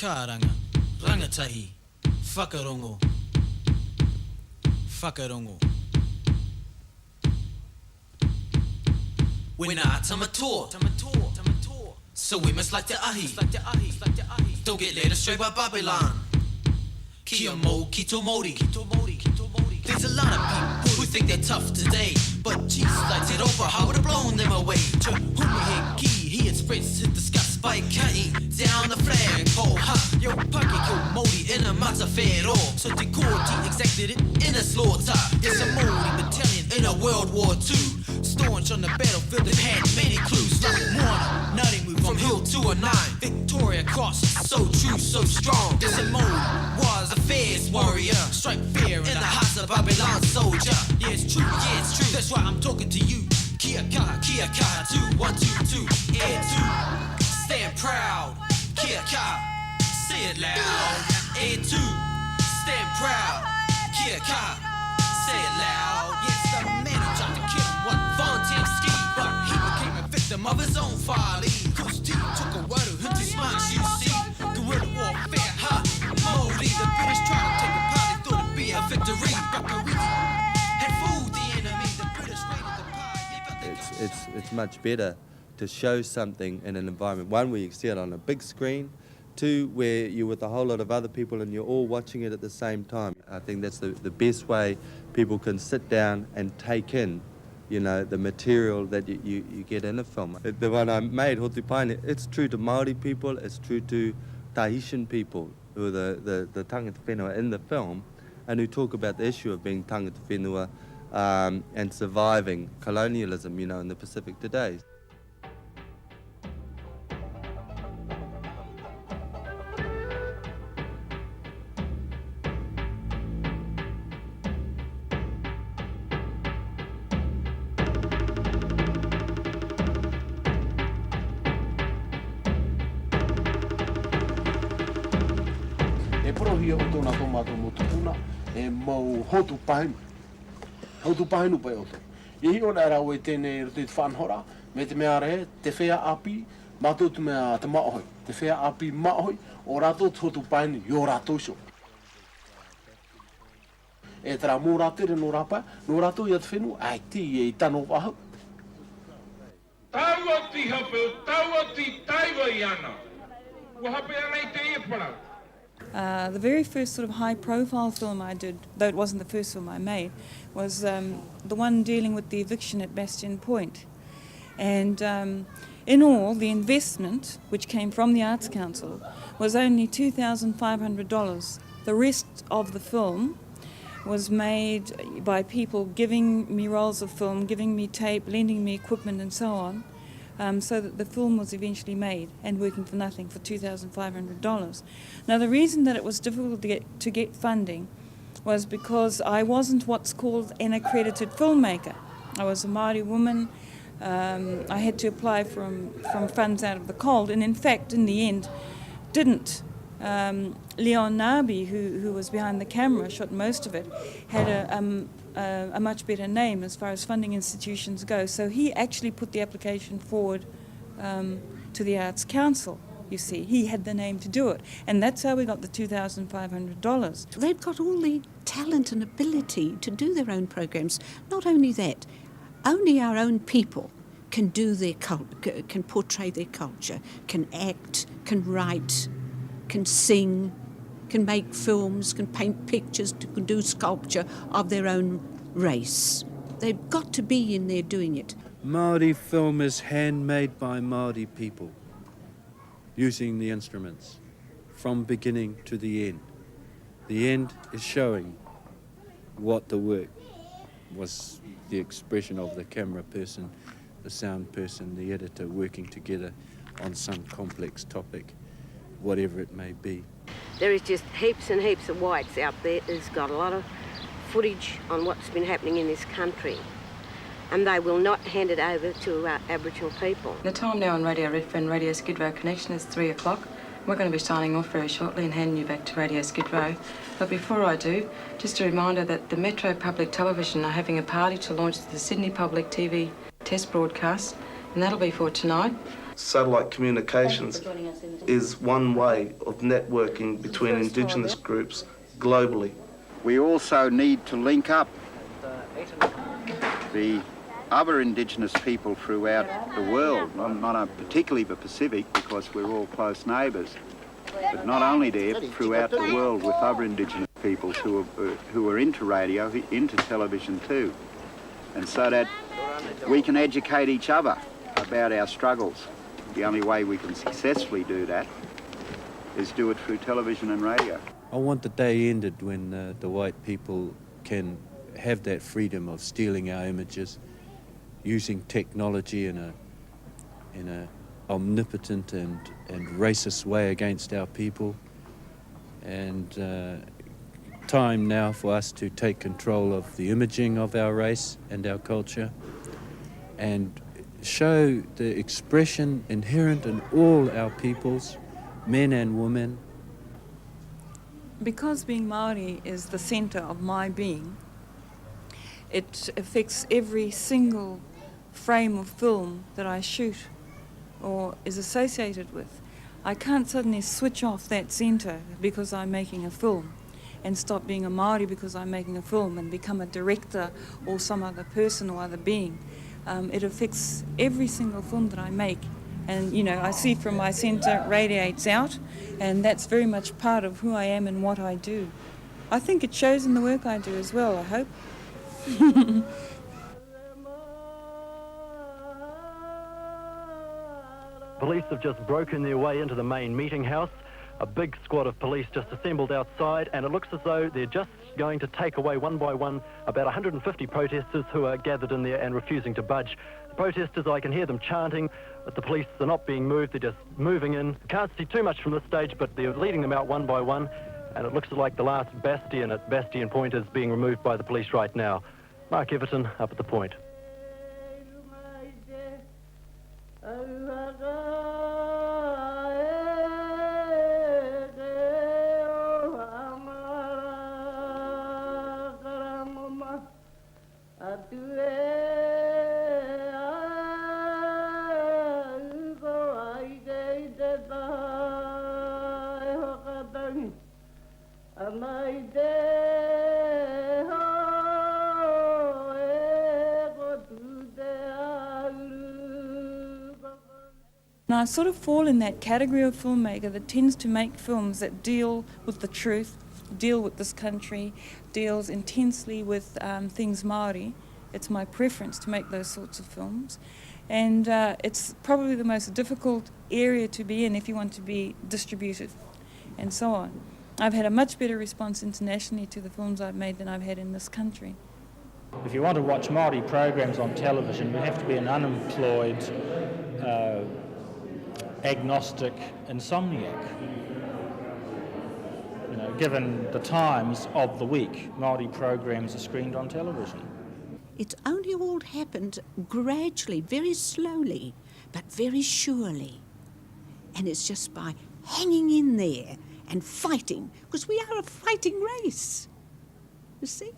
Karanga, rangatahi, whakarongo, whakarongo. We're not tamator, so we must like the ahi. Don't get led astray by Babylon. Kia mo, kito mori. There's a lot of people who think they're tough today, but Jesus lights it over, how would have blown them away. Hiki, he had spreads to discuss by Kai down the flagpole. Ha, yo, Paki, yo, Modi in a Mazafero. So the Korti exacted it in a slaughter. It's a Modi battalion in a World War II. Staunch on the battlefield, they've had many clues. Like Warner, nutty move from hill to a 9. Victoria Cross, so true, so strong. This a Modi was a fierce warrior. Strike fear in the hearts of Babylon soldier. Yeah, it's true, that's why I'm talking to you. Kia ka, 2, 1, 2, 2, air 2. Stand proud, kia ka, say it loud. Air 2, stand proud, kia ka, say it loud. Yes, the man who tried to kill him, one volunteer ski, but he became a victim of his own folly. Cause T took a word of his smiles, you see. Guerrilla warfare, ha, Modi. The British tried to take a part, they thought it'd be a victory. Whakaari had fooled the enemy, the British raided the pie. It's much better to show something in an environment, one, where you see it on a big screen, two, where you're with a whole lot of other people and you're all watching it at the same time. I think that's the best way people can sit down and take in, you know, the material that you get in a film. The one I made, Whatu Māori, it's true to Māori people, it's true to Tahitian people, who are the tangata whenua in the film, and who talk about the issue of being tangata whenua and surviving colonialism, you know, in the Pacific today. Prohia o tōna tomato mo tupuna e mau hotu pahinu. Hotu pahinu pai oto. I hi ona rau e tēnei rote te whanhora, me te mea rehe, te whea api, mātou tu mea te maohoi. Te whea api maohoi, o rātou te hotu pahinu, i o rātou sho. E tera mō rātere no rāpai, no rātou i atu whenu, ai ti e i tano wahau. Tau ati hape, tau ati taiwa i ana. Ua hape ana I te ia parau. The very first sort of high-profile film I did, though it wasn't the first film I made, was the one dealing with the eviction at Bastion Point. And in all, the investment, which came from the Arts Council, was only $2,500. The rest of the film was made by people giving me rolls of film, giving me tape, lending me equipment and so on. So that the film was eventually made and working for nothing for $2,500. Now the reason that it was difficult to get funding was because I wasn't what's called an accredited filmmaker. I was a Māori woman. I had to apply from funds out of the cold, and in fact in the end didn't. Leon Nabi, who was behind the camera, shot most of it, had a much better name as far as funding institutions go. So he actually put the application forward to the Arts Council, you see. He had the name to do it. And that's how we got the $2,500. They've got all the talent and ability to do their own programs. Not only that, only our own people can do their can portray their culture, can act, can write, can sing, can make films, can paint pictures, can do sculpture of their own race. They've got to be in there doing it. Māori film is handmade by Māori people, using the instruments from beginning to the end. The end is showing what the work was, the expression of the camera person, the sound person, the editor working together on some complex topic, whatever it may be. There is just heaps and heaps of whites out there who's got a lot of footage on what's been happening in this country, and they will not hand it over to Aboriginal people. The time now on Radio Redfern Radio Skid Row Connection is 3 o'clock. We're going to be signing off very shortly and handing you back to Radio Skid Row. But before I do, just a reminder that the Metro Public Television are having a party to launch the Sydney Public TV test broadcast, and that'll be for tonight. satellite communications is one way of networking between Indigenous groups globally. We also need to link up the other Indigenous people throughout the world, not particularly the Pacific, because we're all close neighbours, but not only there, throughout the world with other Indigenous peoples who are into radio, into television too, and so that we can educate each other about our struggles. The only way we can successfully do that is do it through television and radio. I want the day ended when the white people can have that freedom of stealing our images, using technology in a omnipotent and racist way against our people, and time now for us to take control of the imaging of our race and our culture and show the expression inherent in all our peoples, men and women. Because being Māori is the centre of my being, it affects every single frame of film that I shoot or is associated with. I can't suddenly switch off that centre because I'm making a film and stop being a Māori because I'm making a film and become a director or some other person or other being. It affects every single film that I make. And, you know, I see from my centre radiates out, and that's very much part of who I am and what I do. I think it shows in the work I do as well, I hope. Police have just broken their way into the main meeting house. A big squad of police just assembled outside, and it looks as though they're just going to take away one by one about 150 protesters who are gathered in there and refusing to budge. The protesters, I can hear them chanting, but the police are not being moved, they're just moving in. Can't see too much from this stage, but they're leading them out one by one, and it looks like the last bastion at Bastion Point is being removed by the police right now. Mark Everton up at the point. And I sort of fall in that category of filmmaker that tends to make films that deal with the truth, deal with this country, deals intensely with things Māori. It's my preference to make those sorts of films. And it's probably the most difficult area to be in if you want to be distributed and so on. I've had a much better response internationally to the films I've made than I've had in this country. If you want to watch Māori programs on television, you have to be an unemployed, agnostic insomniac. You know, given the times of the week, Māori programs are screened on television. It's only all happened gradually, very slowly, but very surely. And it's just by hanging in there and fighting, because we are a fighting race, you see?